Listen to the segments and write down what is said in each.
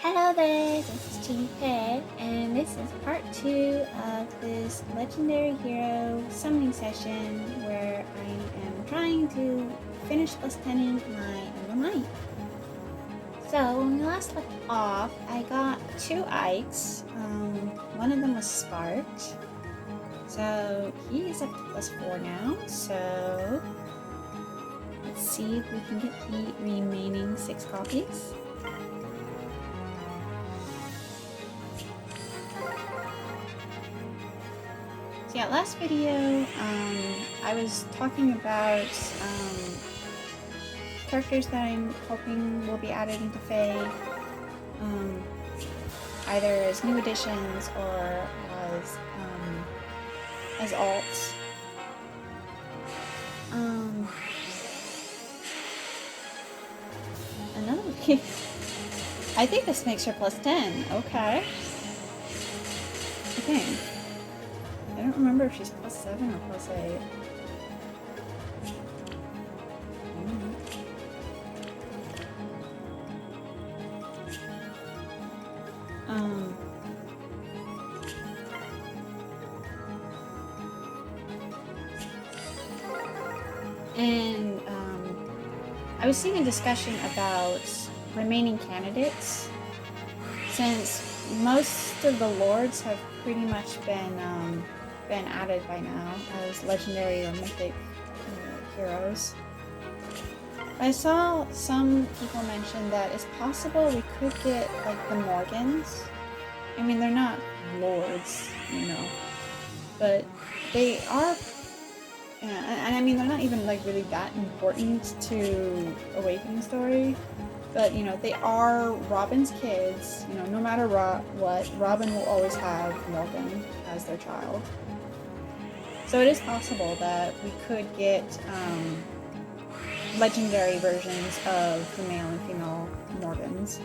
Hello there, this is Pet, and this is part 2 of this legendary hero summoning session where I am trying to finish plus 10ing my Emblem. So when we last left off, I got 2 Ikes. One of them was sparked. So he is up to plus 4 now, so let's see if we can get the remaining 6 copies. Yeah, last video, I was talking about characters that I'm hoping will be added into Fae, either as new additions or as alts. Another I think this makes her plus 10. Okay. Okay. I don't remember if she's plus 7 or plus 8. And I was seeing a discussion about remaining candidates, since most of the lords have pretty much been added by now as legendary or mythic heroes. I saw some people mention that it's possible we could get like the Morgans. I mean, they're not lords, you know, but they are, and I mean, they're not even like really that important to Awakening Story. But, you know, they are Robin's kids. You know, no matter what, Robin will always have Morgan as their child. So it is possible that we could get legendary versions of the male and female Morgans.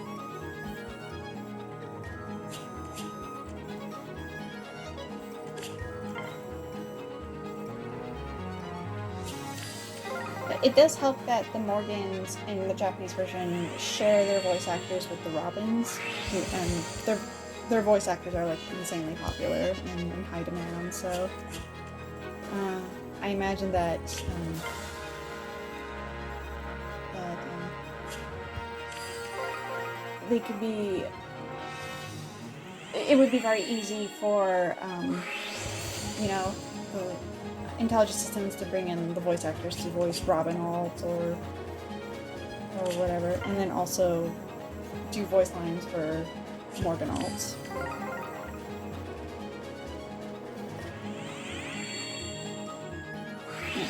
It does help that the Morgans in the Japanese version share their voice actors with the Robins, and their voice actors are like insanely popular and in high demand. So I imagine that they could be. It would be very easy for you know, the intelligent systems to bring in the voice actors to voice Robin alt or whatever, and then also do voice lines for Morgan alts.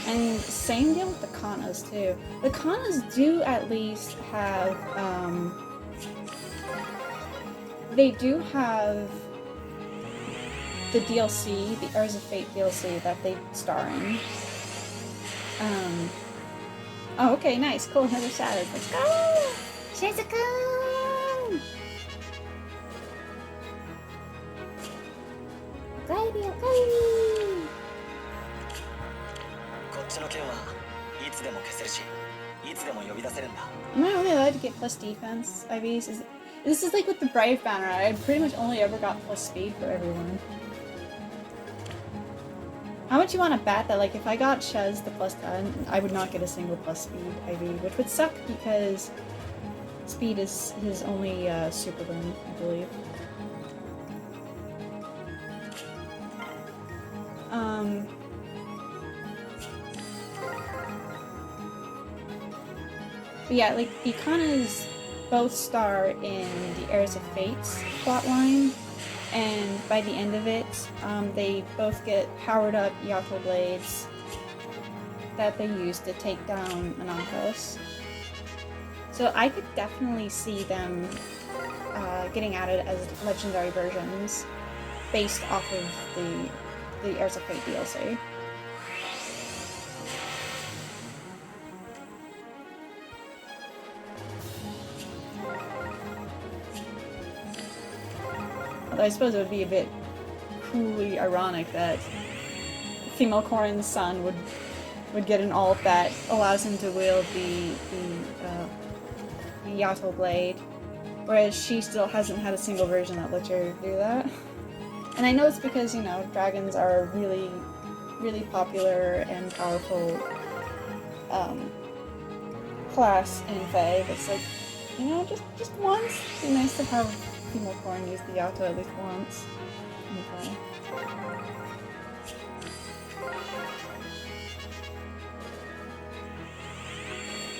And same deal with the Kanas too. The Kanas do at least have they do have the DLC, the Heirs of Fate DLC that they star in. Oh, okay, nice, cool, another Shadows. Let's go! SHEZ-kun! Okay, okay! Am I only allowed to get plus defense IVs? This is like with the Brave banner, I pretty much only ever got plus speed for everyone. How much you want to bet that, like, if I got SHEZ the plus 10, I would not get a single plus speed IV, which would suck because speed is his only super boon, I believe. But yeah, like, the Kanas both star in the Heirs of Fate's plotline. And by the end of it, they both get powered up Yato blades that they use to take down Anankos. So I could definitely see them getting added as legendary versions based off of the Heirs of Fate DLC. Although I suppose it would be a bit cruelly ironic that female Corrin's son would get an alt that allows him to wield the Yato blade whereas she still hasn't had a single version that lets her do that. And I know it's because, you know, dragons are really, really popular and powerful class in Fae. It's like, you know, just once. It'd be nice to have female corn use the Yato at least once in Fae.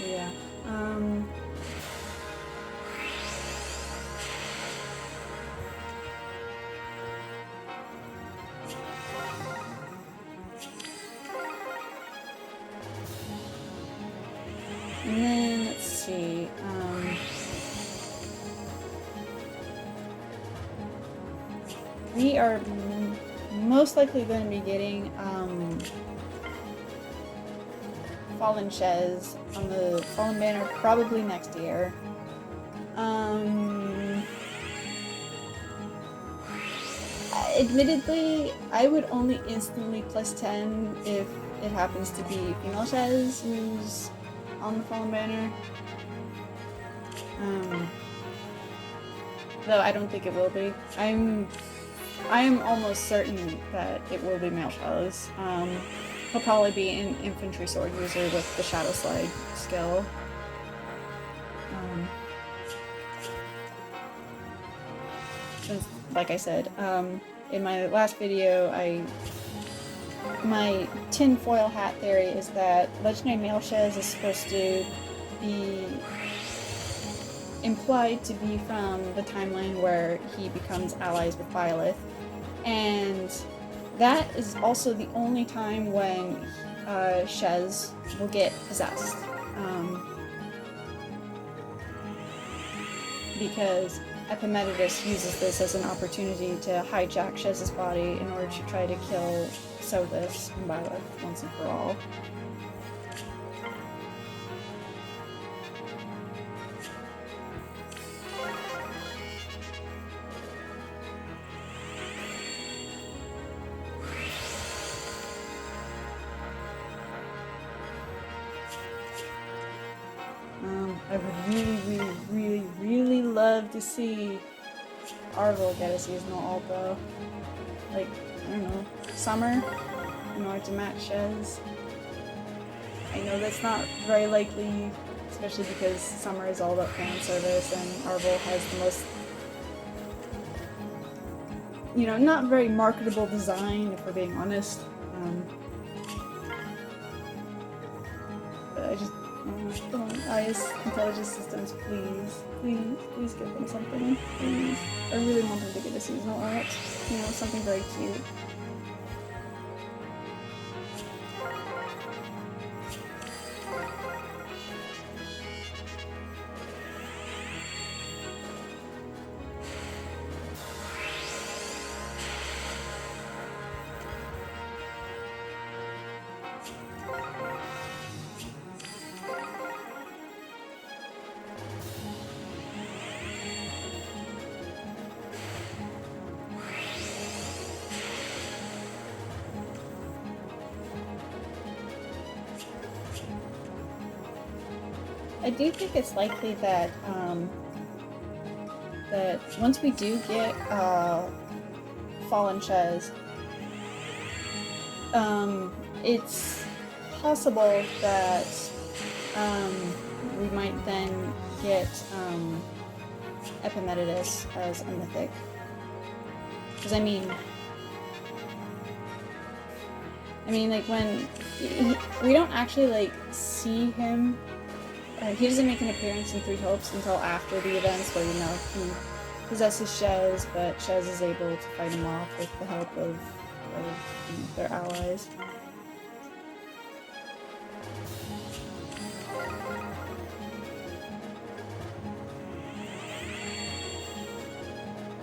Yeah. And then, let's see, we are most likely going to be getting, Fallen SHEZ on the Fallen banner probably next year. Admittedly, I would only instantly plus 10 if it happens to be female SHEZ who's on the Fallen banner. Though I don't think it will be. I am almost certain that it will be male SHEZ. He'll probably be an infantry sword user with the Shadow Slide skill. Since, like I said, in my last video, my tinfoil hat theory is that Legendary Male SHEZ is supposed to be implied to be from the timeline where he becomes allies with Byleth, and that is also the only time when SHEZ will get possessed. Because Epimetitus uses this as an opportunity to hijack SHEZ's body in order to try to kill Sothis and Byleth once and for all. I would really love to see Arvel get a seasonal ult though. Like, I don't know, summer in order to match SHEZ. I know that's not very likely, especially because summer is all about fan service and Arvel has the most, you know, not very marketable design if we're being honest. But I just, come on, IS Intelligence Systems, please give them something, please. I really want them to get a seasonal art, you know, something very cute. I do think it's likely that that once we do get Fallen SHEZ, it's possible that we might then get Epimetitus as a mythic. Because I mean, like when we don't actually like see him. He doesn't make an appearance in Three Hopes until after the events where, you know, he possesses SHEZ, but SHEZ is able to fight him off with the help of you know, their allies.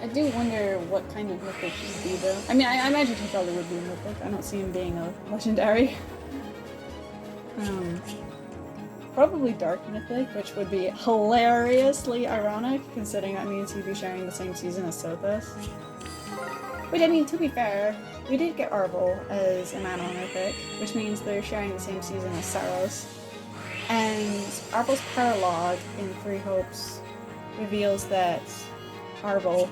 I do wonder what kind of mythic he'd be though. I mean, I imagine he probably would be a mythic. I don't see him being a legendary. Probably Dark Mythic, which would be hilariously ironic, considering that means he'd be sharing the same season as Sothis. But I mean, to be fair, we did get Arvel as an add-on Mythic, which means they're sharing the same season as Saros. And Arvel's Paralogue in Three Hopes reveals that Arvel,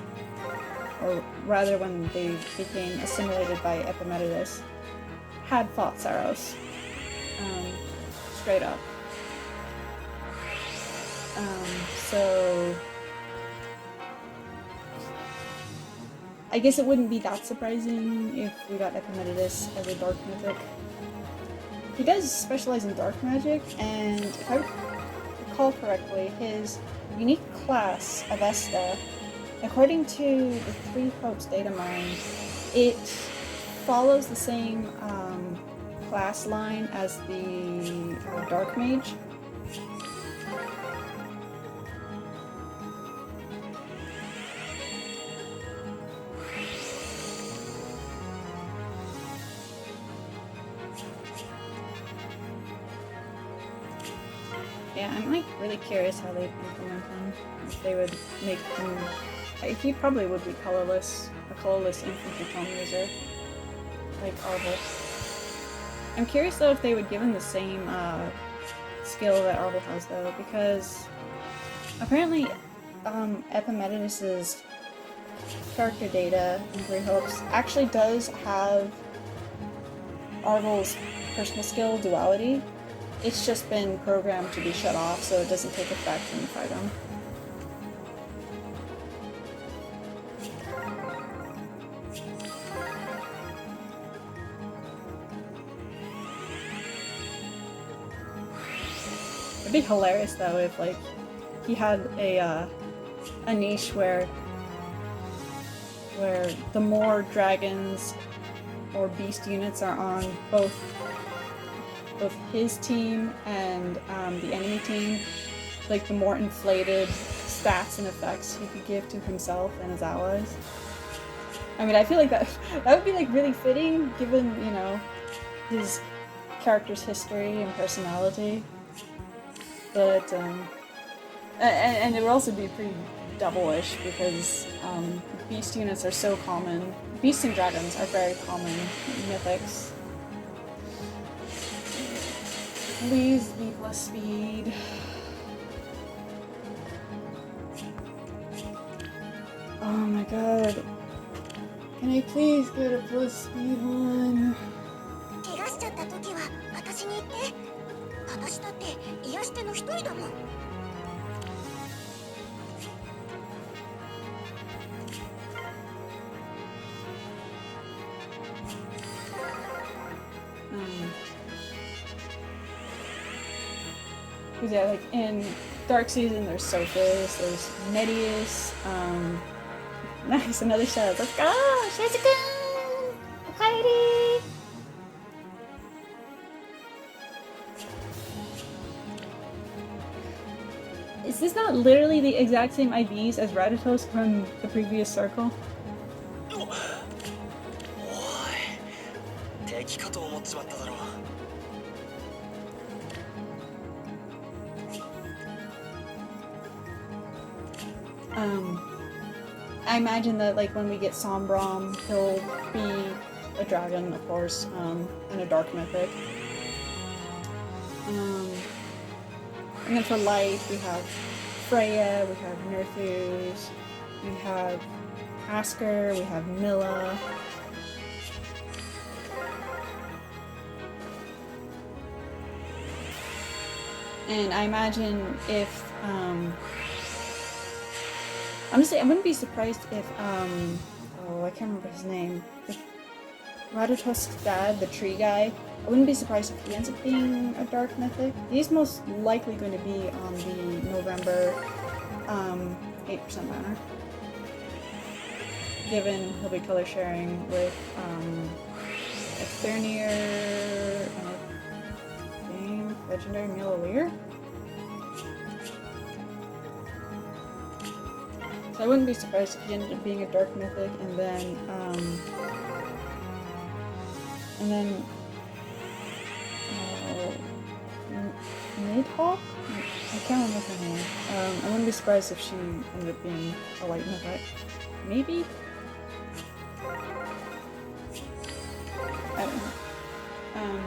or rather when they became assimilated by Epimetheus, had fought Saros. Straight up. So I guess it wouldn't be that surprising if we got Epimetheus as a dark mythic. He does specialize in dark magic, and if I recall correctly, his unique class, Avesta, according to the Three Hopes data mine, it follows the same class line as the Dark Mage. Yeah, I'm like really curious how they'd implement him. If they would make him... He probably would be colorless, a colorless infantry tome user, like Arvel. I'm curious though if they would give him the same skill that Arvel has though, because apparently Epimetheus's character data in Three Hopes actually does have Arvel's personal skill duality. It's just been programmed to be shut off, so it doesn't take effect when you fight him. It'd be hilarious though if like he had a niche where the more dragons or beast units are on both his team and the enemy team, like the more inflated stats and effects he could give to himself and his allies. I mean, I feel like that would be like really fitting given, you know, his character's history and personality. But and it would also be pretty double-ish because beast units are so common. Beasts and dragons are very common mythics. Please be plus speed. Oh my god. Can I please get a plus speed one? Because yeah, like in Dark Season there's Sophis, there's Medius, nice, another SHEZ. Let's go! SHEZ-kun! Okaeri! Is this not literally the exact same IVs as Radatos from the previous circle? I imagine that like when we get Sombrom, he'll be a dragon, of course, and a dark mythic. And then for light, we have Freya, we have Nerthus, we have Asker, we have Milla. And I imagine if honestly, I wouldn't be surprised if, oh, I can't remember his name. If Radatos' dad, the tree guy, I wouldn't be surprised if he ends up being a dark mythic. He's most likely going to be on the November 8% banner. Given he'll be color sharing with Thurnier and I think Legendary Mule. So I wouldn't be surprised if he ended up being a dark mythic, and then Nidhogg? I can't remember her name. I wouldn't be surprised if she ended up being a light mythic. Maybe? I don't know.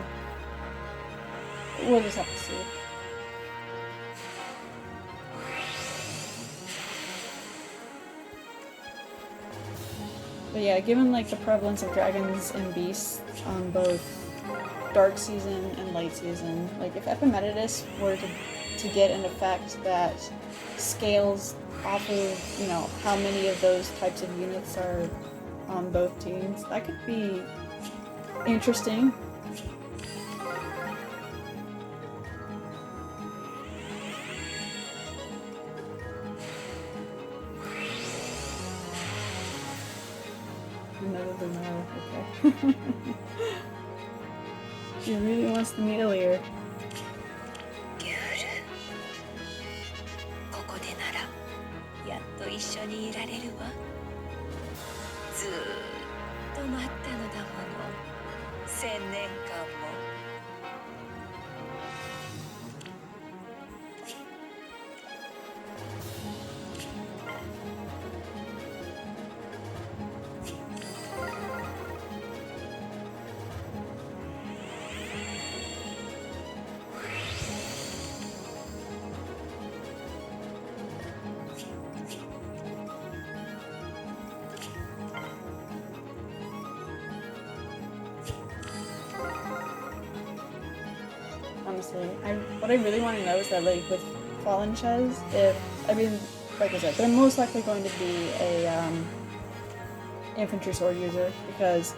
We'll just have to see. But yeah, given like the prevalence of dragons and beasts on both dark season and light season, like if Epimetitus were to get an effect that scales off of, you know, how many of those types of units are on both teams, that could be interesting. Another Lunara, okay. She really wants to meet Alear. ここでならやっと一緒にいられるわ。ずーっと待ったのだもの。1000年間も。Honestly, what I really want to know is that, like, with Fallen SHEZ, I mean, like I said, they're most likely going to be a infantry sword user, because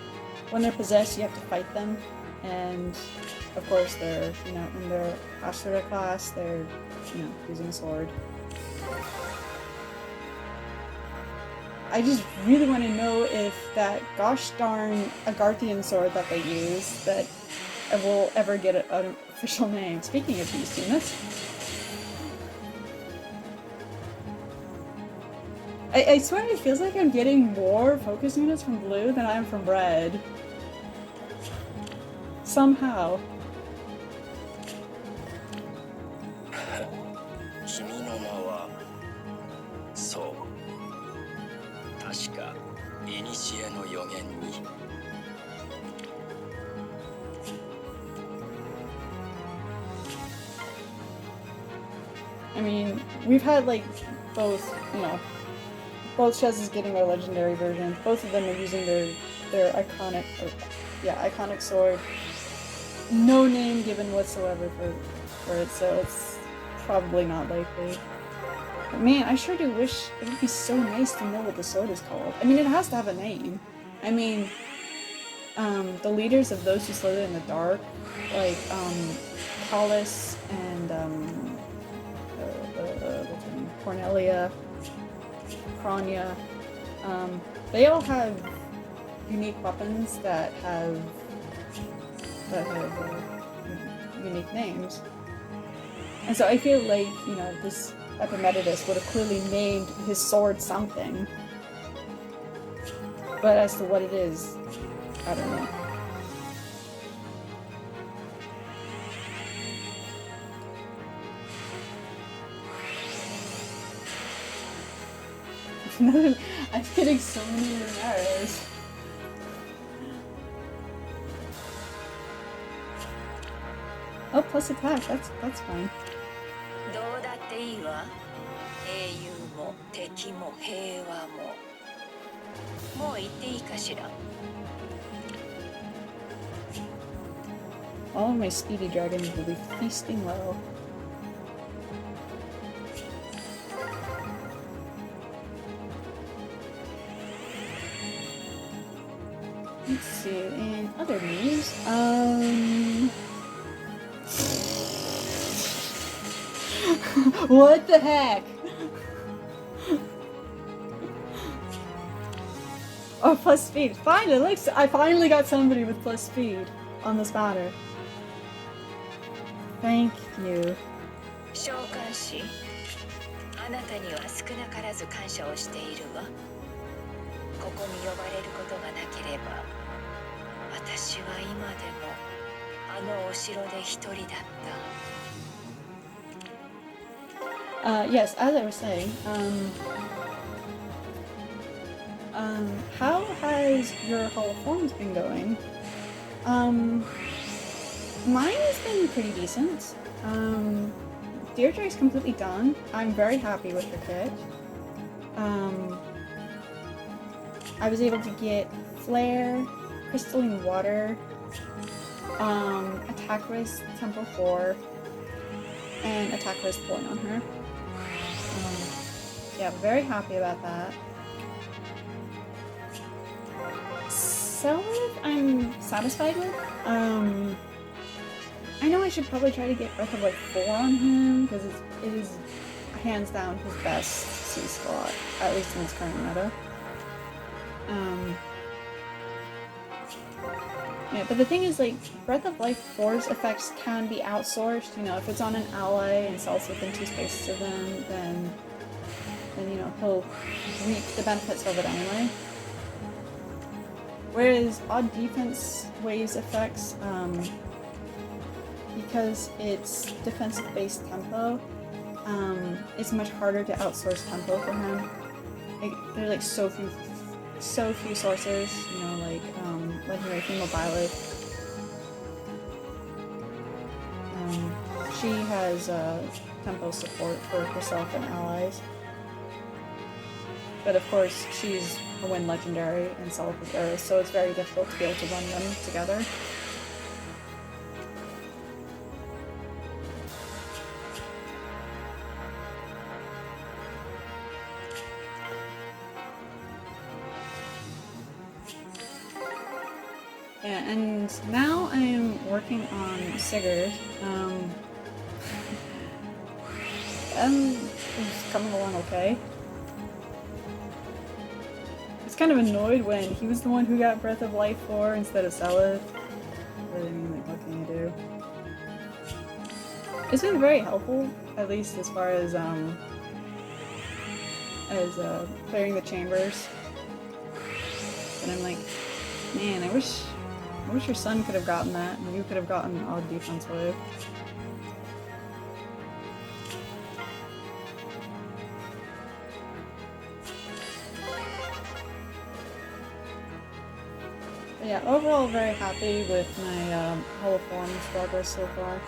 when they're possessed, you have to fight them, and of course they're, you know, in their Ashura class, they're, you know, using a sword. I just really want to know if that gosh darn Agarthian sword that they use that will ever get an official name. Speaking of beast units, I swear it feels like I'm getting more focus units from blue than I am from red. Somehow. 君の名はそう確か古の予言に I mean, we've had like both, you know, both SHEZ is getting their legendary versions. Both of them are using their iconic, iconic sword. No name given whatsoever for it, so it's probably not likely. But man, I sure do wish it would be so nice to know what the sword is called. I mean, it has to have a name. I mean, the leaders of those who slither in the dark, like Paulus and what's her name? Cornelia, Kranya, they all have unique weapons that have unique names. And so I feel like, you know, this Epimetitus would have clearly named his sword something. But as to what it is, I don't know. I'm getting so many Lunaras. Oh, plus attack. That's fine. どうだっていいわ。英雄も敵も平和も。もう行っていいかしら。All of my speedy dragons will be feasting well. Let's see, and other news. What the heck? Oh, plus speed. Finally, I finally got somebody with plus speed on this matter. Thank you. 召喚師、あなたには少なからず感謝をしているわ。ここに呼ばれることがなければ、私は今でもあのお城で一人だった。Yes, as I was saying, how has your Hall of Forms been going? Mine has been pretty decent. Deirdre's completely done. I'm very happy with her kit. I was able to get Flare, Crystalline Water, Attack Raise Tempo 4, and Attack Raise Point on her. Yeah, very happy about that. Selith, I'm satisfied with. I know I should probably try to get Breath of Life 4 on him, because it is hands down his best C slot, at least in his current meta. Yeah, but the thing is, like, Breath of Life 4's effects can be outsourced. You know, if it's on an ally and sells within 2 spaces of them, then you know, he'll reap the benefits of it anyway. Whereas Odd Defense Wave's effects, because it's defensive-based tempo, it's much harder to outsource tempo for him. Like, there's like so few sources, you know, like Legendary Female Violet. She has tempo support for herself and allies. But of course, she's a Wind Legendary and Selith is Earth, so it's very difficult to be able to run them together. Yeah, and now I'm working on Sigurd. It's coming along okay. I was kind of annoyed when he was the one who got Breath of Life 4 instead of Selith. But I mean, like, what can you do? It's been very helpful, at least as far as clearing the chambers. But I'm like, man, I wish your son could have gotten that, and you could have gotten Odd Defense Wave. But yeah, overall very happy with my Hall of Forms progress so far.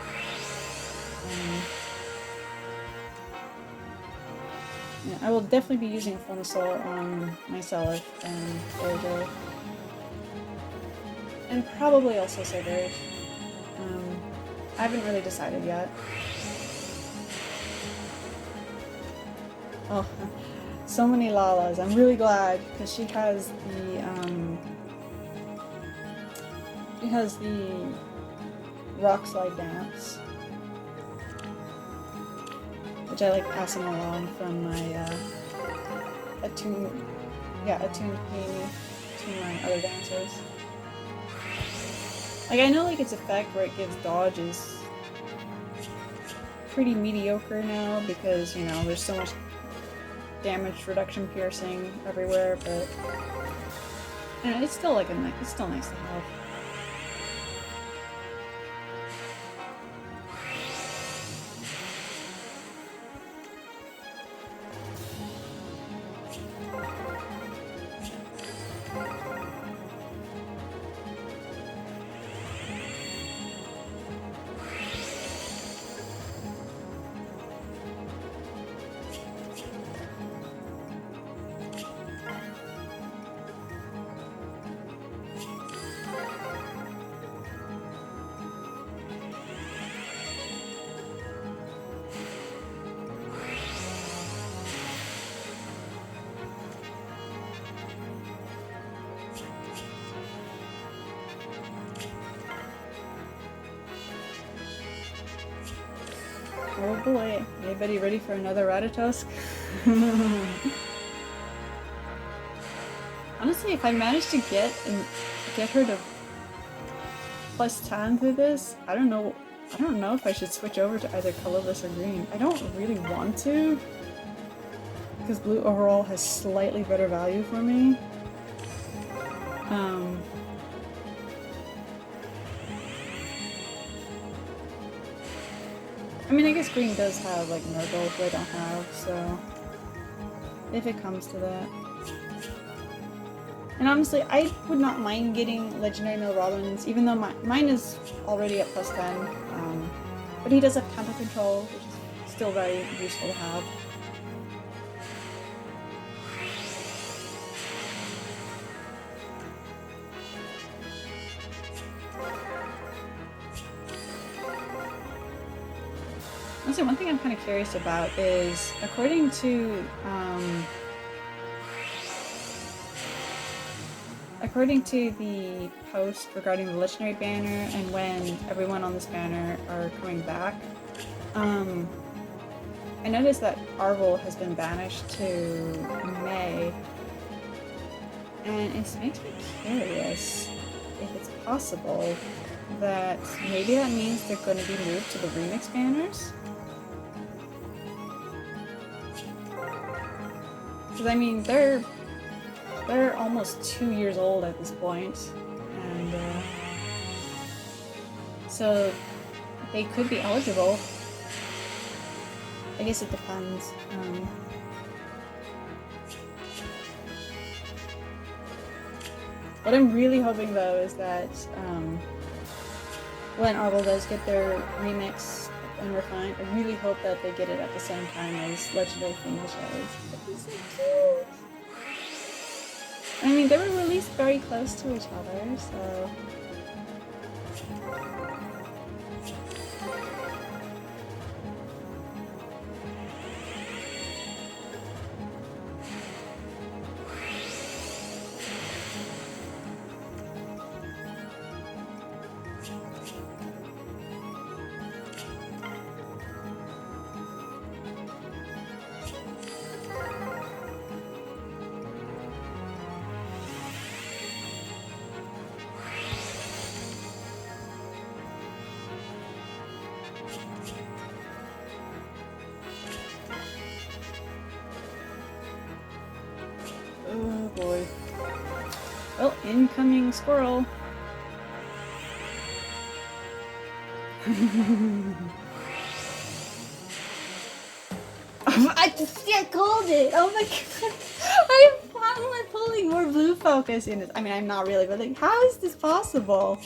Yeah, I will definitely be using Form Assault on my Selith and Dojo. And probably also Sigurd. I haven't really decided yet. Oh, so many Lalas. I'm really glad, because she has the Rock Slide Dance, which I like passing along from my attuned Ping to my other dancers. Like, I know, like, its effect where it gives dodge is pretty mediocre now, because, you know, there's so much damage reduction piercing everywhere, but you know, it's still like it's still nice to have. Oh boy, anybody ready for another Ratatosk? Honestly, if I manage to get her to +10 through this, I don't know if I should switch over to either colorless or green. I don't really want to, because blue overall has slightly better value for me. I mean, I guess green does have, like, Nurgle, which I don't have, so if it comes to that. And honestly, I would not mind getting Legendary Male Robins, even though mine is already at +10, but he does have tempo control, which is still very useful to have. Also, one thing I'm kind of curious about is, according to the post regarding the legendary banner and when everyone on this banner are coming back, I noticed that Arvel has been banished to May, and it makes me curious if it's possible that maybe that means they're going to be moved to the remix banners. Because I mean, they're almost 2 years old at this point, and so they could be eligible. I guess it depends. What I'm really hoping though is that when Arvel does get their remix and refined, I really hope that they get it at the same time as Legendary Finishes. That'd be so cute! I mean, they were released very close to each other, so... Oh boy. Oh, incoming squirrel. I called it! Oh my god! How am I pulling more blue focus in it? I mean, I'm not really, but like, how is this possible?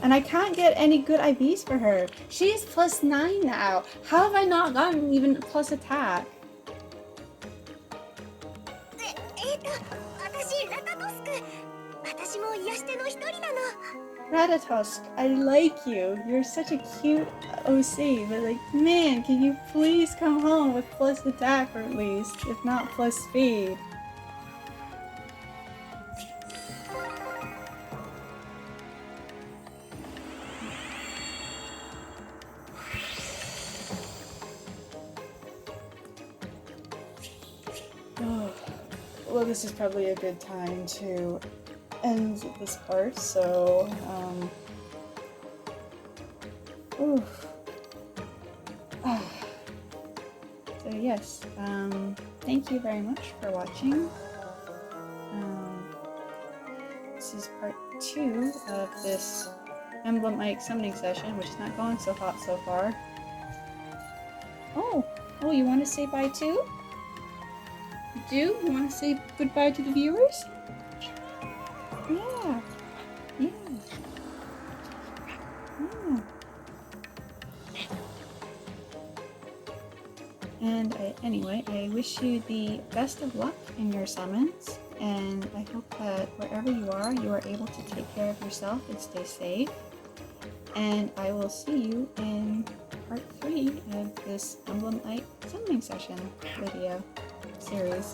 And I can't get any good IVs for her. She's +9 now. How have I not gotten even plus attack? Ratatosk, I like you. You're such a cute OC, but like, man, can you please come home with plus attack or at least, if not plus speed? Oh, well, this is probably a good time to end this part, so, so yes, thank you very much for watching. This is part 2 of this Emblem Ike summoning session, which is not going so hot so far. Oh, you want to say bye too? You do? You want to say goodbye to the viewers? Yeah. Yeah. Yeah. And anyway, I wish you the best of luck in your summons, and I hope that wherever you are able to take care of yourself and stay safe. And I will see you in part 3 of this Emblem Ike summoning session video series.